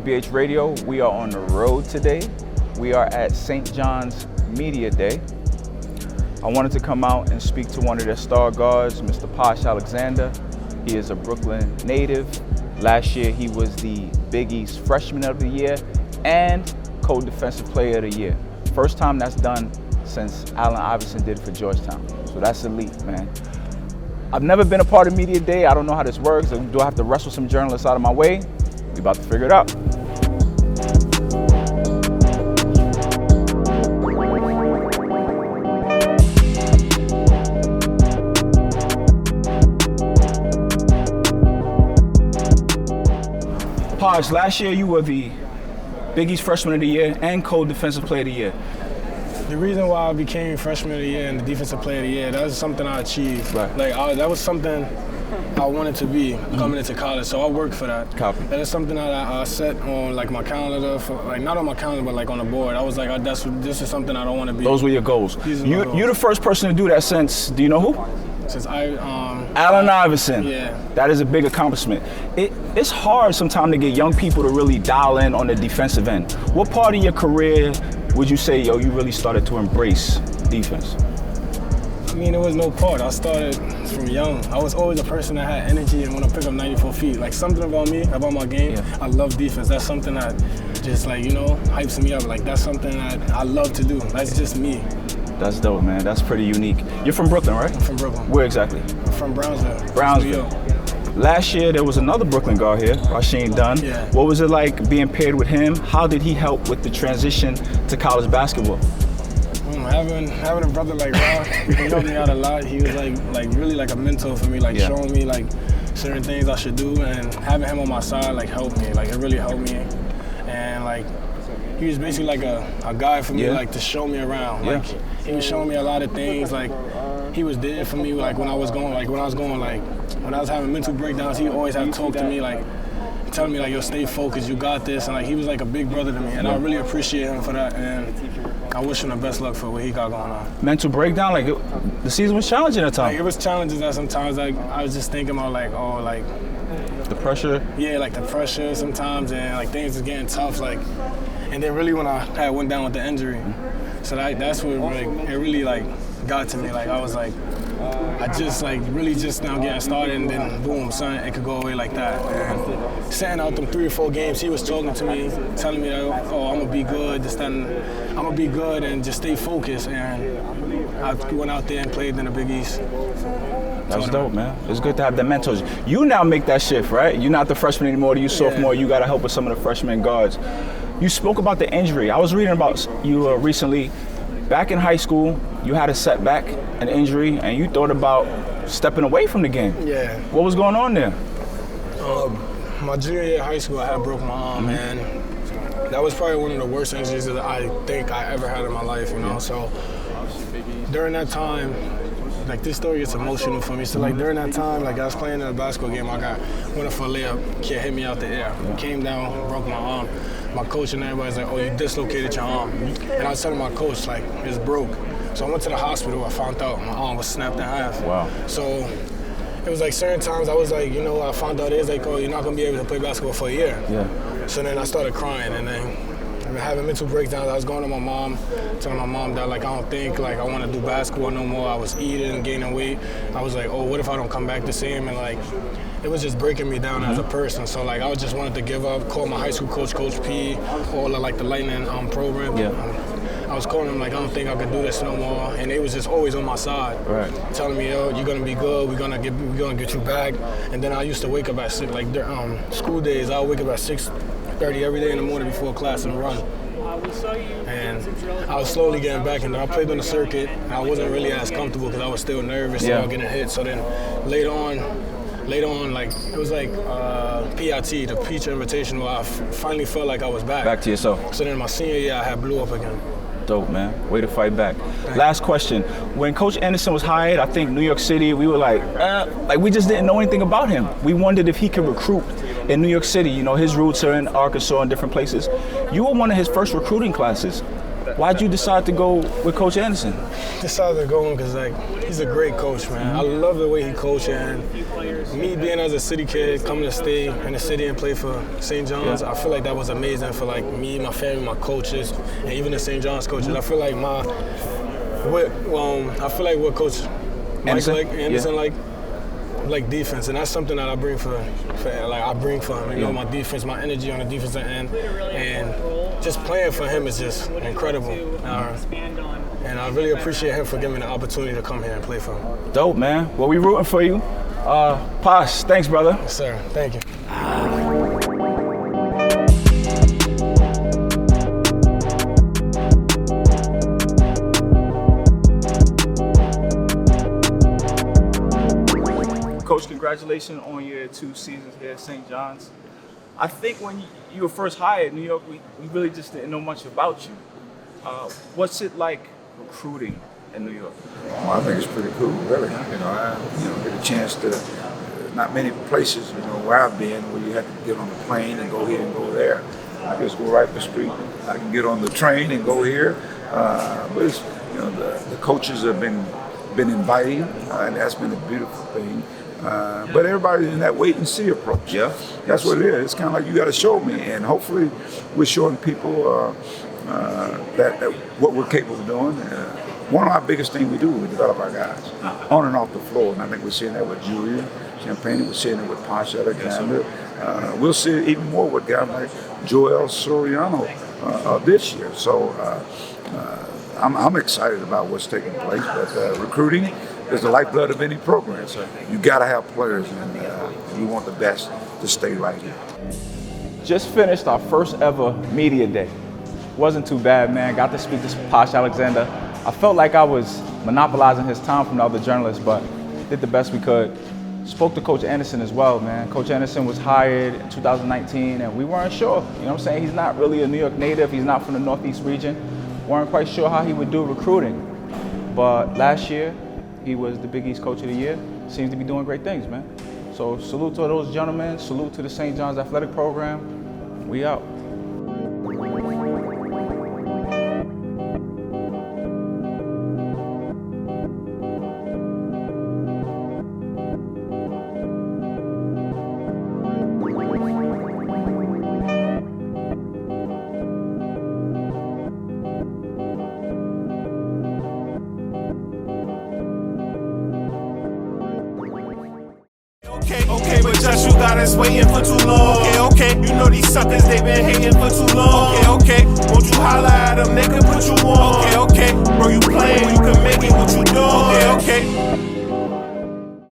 WBH Radio. We are on the road today. We are at St. John's Media Day. I wanted to come out and speak to one of their star guards, Mr. Posh Alexander. He is a Brooklyn native. Last year, he was the Big East Freshman of the Year and Co-Defensive Player of the Year. First time that's done since Allen Iverson did it for Georgetown. So that's elite, man. I've never been a part of Media Day. I don't know how this works. Do I have to wrestle some journalists out of my way? We about to figure it out. Posh, last year you were the Big East Freshman of the Year and Co-Defensive Player of the Year. The reason why I became Freshman of the Year and the Defensive Player of the Year, that was something I achieved. Right. That was something I wanted to be coming into college, so I worked for that. Copy. That is something that I set on my calendar, not on my calendar, but on the board. I was like, this is something I don't want to be. Those were your goals. You're the first person to do that since, do you know who? Since Allen Iverson. Yeah. That is a big accomplishment. It's hard sometimes to get young people to really dial in on the defensive end. What part of your career would you say, you really started to embrace defense? I mean, there was no part. I started from young. I was always a person that had energy and want to pick up 94 feet. Something about me, about my game, I love defense. That's something that just hypes me up. That's something that I love to do. That's just me. That's dope, man. That's pretty unique. You're from Brooklyn, right? I'm from Brooklyn. Where exactly? I'm from Brownsville. Brownsville. Last year, there was another Brooklyn guard here, Rasheem Dunn. Yeah. What was it like being paired with him? How did he help with the transition to college basketball? Having a brother like Ra, he helped me out a lot. He was really a mentor for me, showing me certain things I should do, and having him on my side helped me. It really helped me, and he was basically a guy for me, to show me around. He was showing me a lot of things. He was there for me, when I was having mental breakdowns. He always had to talk to me, telling me yo, stay focused, you got this, and he was a big brother to me, and I really appreciate him for that, and I wish him the best luck for what he got going on. Mental breakdown, the season was challenging at times. It was challenging that sometimes, I was just thinking about the pressure. Yeah, the pressure sometimes, and things was getting tough, and then really when I went down with the injury, so that's what it really got to me. I was I just really just now getting started, and then boom, son, it could go away like that. And sitting out them 3 or 4 games, he was talking to me, telling me I'm gonna be good, I'm gonna be good, and just stay focused. And I went out there and played in the Big East. That's dope, man. It's good to have the mentors. You now make that shift, right? You're not the freshman anymore. You sophomore. You got to help with some of the freshman guards. You spoke about the injury. I was reading about you recently. Back in high school, you had a setback, an injury, and you thought about stepping away from the game. Yeah. What was going on there? My junior year of high school, I had broke my arm, and that was probably one of the worst injuries that I think I ever had in my life, So during that time, this story gets emotional for me. So during that time, I was playing in a basketball game, went for a layup, kid hit me out the air, came down, broke my arm. My coach and everybody's oh, you dislocated your arm. And I was telling my coach, it's broke. So I went to the hospital, I found out my arm was snapped in half. Wow. So it was certain times I was I found out it's oh, you're not gonna be able to play basketball for a year. Yeah. So then I started crying, and then having mental breakdowns. I was going to my mom, telling my mom that I don't think I want to do basketball no more. I was eating and gaining weight. I was oh, what if I don't come back the same? And it was just breaking me down as a person. So I just wanted to give up. Call my high school coach, Coach P, all of the Lightning program. Yeah. I was calling them I don't think I could do this no more. And they was just always on my side, telling me, yo, you're gonna be good. We're gonna get you back. And then I used to wake up at 6. School days, I would wake up at 6:30 every day in the morning before class and run. And I was slowly getting back, and then I played on the circuit, and I wasn't really as comfortable because I was still nervous about getting hit. So then later on, it was PIT, the Peach Invitational, I finally felt like I was back. Back to yourself. So then my senior year, I had blew up again. Dope, man. Way to fight back. Last question. When Coach Anderson was hired, I think New York City, we were we just didn't know anything about him. We wondered if he could recruit in New York City. His roots are in Arkansas and different places. You were one of his first recruiting classes. Why'd you decide to go with Coach Anderson? Decided to go him because he's a great coach, man. I love the way he coaches, and me being as a city kid, coming to stay in the city and play for St. John's, I feel like that was amazing for me, my family, my coaches, and even the St. John's coaches. I feel like what Coach Anderson like defense, and that's something that I bring for him. You know, my defense, my energy on the defensive end, and just playing for him is just incredible. And I really appreciate him for giving me the opportunity to come here and play for him. Dope, man. Well, we rooting for you. Posh, thanks, brother. Yes, sir. Thank you. Coach, congratulations on your 2 seasons here at St. John's. I think when you were first hired in New York, we really just didn't know much about you. What's it like recruiting in New York? Well, I think it's pretty cool, really. You know, I get a chance to, not many places, where I've been, where you have to get on the plane and go here and go there. I just go right up the street. I can get on the train and go here. But it's, the coaches have been inviting, and that's been a beautiful thing. But everybody's in that wait and see approach. Yeah, that's what it is. It's kind of like you got to show me, and hopefully we're showing people that what we're capable of doing. One of our biggest things we do is we develop our guys on and off the floor, and I think we're seeing that with Julian Champagne. We're seeing it with Posh Alexander. We'll see it even more with guys like Joel Soriano this year. So I'm excited about what's taking place. But recruiting is the lifeblood of any program. So you got to have players, and we want the best to stay right here. Just finished our first ever media day. Wasn't too bad, man. Got to speak to Posh Alexander. I felt like I was monopolizing his time from the other journalists, but did the best we could. Spoke to Coach Anderson as well, man. Coach Anderson was hired in 2019, and we weren't sure. You know what I'm saying? He's not really a New York native. He's not from the Northeast region. Weren't quite sure how he would do recruiting. But last year, he was the Big East Coach of the Year. Seems to be doing great things, man. So salute to those gentlemen. Salute to the St. John's Athletic Program. We out. Okay, but just you got us waiting for too long. Okay, you know these suckers, they been hating for too long. Okay, won't you holla at them, they can put you on. Okay, bro, you playing, you can make it what you doing. Okay.